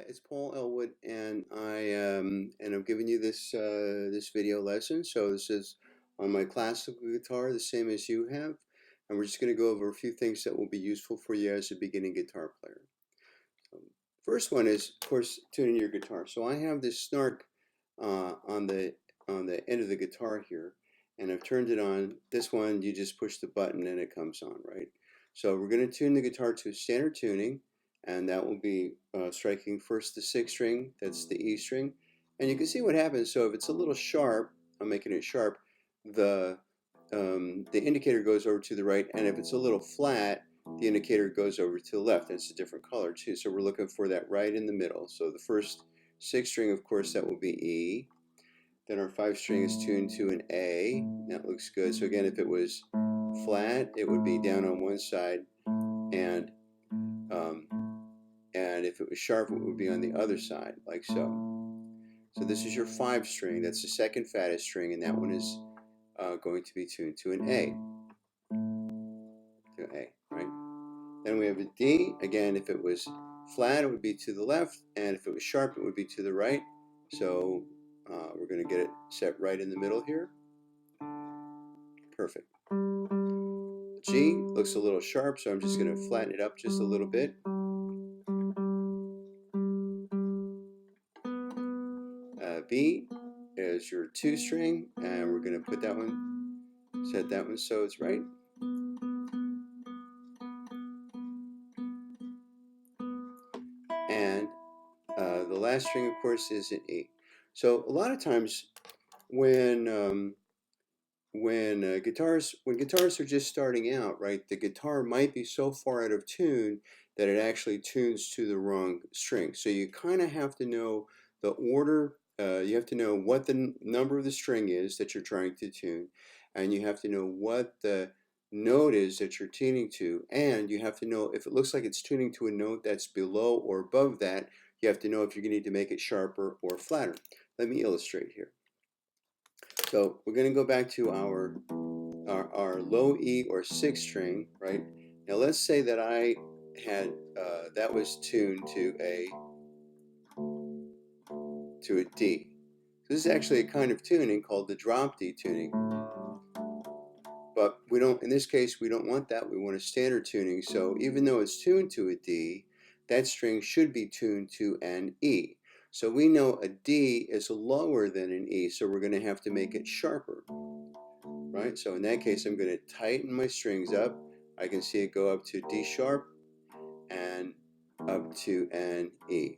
It's Paul Elwood, and I'm giving you this video lesson. So this is on my classical guitar, the same as you have, and we're just going to go over a few things that will be useful for you as a beginning guitar player. So, first one is, of course, tuning your guitar. So I have this snark on the end of the guitar here, and I've turned it on. This one, you just push the button and it comes on, right? So we're going to tune the guitar to standard tuning, and that will be striking first the 6th string, that's the E string, and you can see what happens. So if it's a little sharp, I'm making it sharp, the indicator goes over to the right, and if it's a little flat, the indicator goes over to the left. It's a different color too, so we're looking for that right in the middle. So the first 6th string, of course, that will be E. Then our 5th string is tuned to an A. That looks good. So again, if it was flat, it would be down on one side, and if it was sharp, it would be on the other side, like so. So this is your 5th string. That's the second fattest string, and that one is going to be tuned to an A. To A, right? Then we have a D. Again, if it was flat, it would be to the left, and if it was sharp, it would be to the right. So we're going to get it set right in the middle here. Perfect. G looks a little sharp, so I'm just going to flatten it up just a little bit. B is your 2 string, and we're going to put that one, set that one so it's right. And the last string, of course, is an E. So a lot of times when guitars are just starting out, right, the guitar might be so far out of tune that it actually tunes to the wrong string. So you kind of have to know the order. You have to know what the number of the string is that you're trying to tune, and you have to know what the note is that you're tuning to, and you have to know if it looks like it's tuning to a note that's below or above that. You have to know if you're going to need to make it sharper or flatter. Let me illustrate here. So we're going to go back to our low E or 6th string, right? Now let's say that I had that was tuned to a D. So this is actually a kind of tuning called the drop D tuning. But we don't, in this case, we don't want that. We want a standard tuning. So even though it's tuned to a D, that string should be tuned to an E. So we know a D is lower than an E, so we're going to have to make it sharper. Right? So in that case, I'm going to tighten my strings up. I can see it go up to D sharp and up to an E.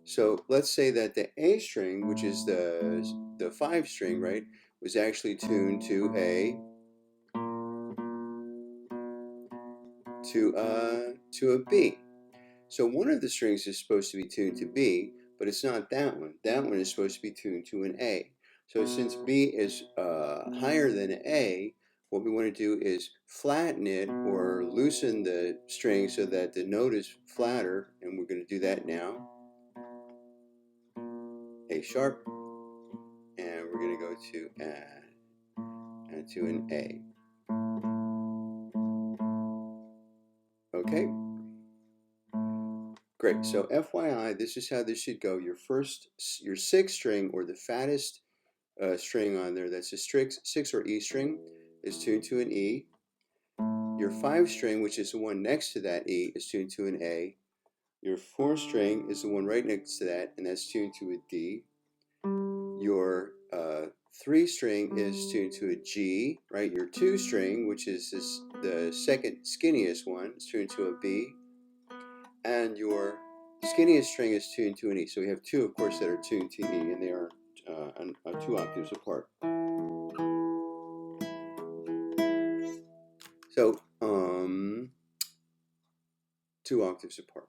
So let's say that the A string, which is the 5th string, right, was actually tuned to a B. So one of the strings is supposed to be tuned to B, but it's not that one. That one is supposed to be tuned to an A. So since B is higher than A, what we want to do is flatten it or loosen the string so that the note is flatter, and we're going to do that now. A sharp, and we're going to go to an A. Okay. Great. So FYI, this is how this should go. Your 6th string, or the fattest string on there, that's a 6 or E string, is tuned to an E. Your 5th string, which is the one next to that E, is tuned to an A. Your 4th string is the one right next to that, and that's tuned to a D. Your 3 string is tuned to a G, right? Your 2 string, which is the second skinniest one, is tuned to a B. And your skinniest string is tuned to an E. So we have 2, of course, that are tuned to E, and they are 2 octaves apart. So 2 octaves apart.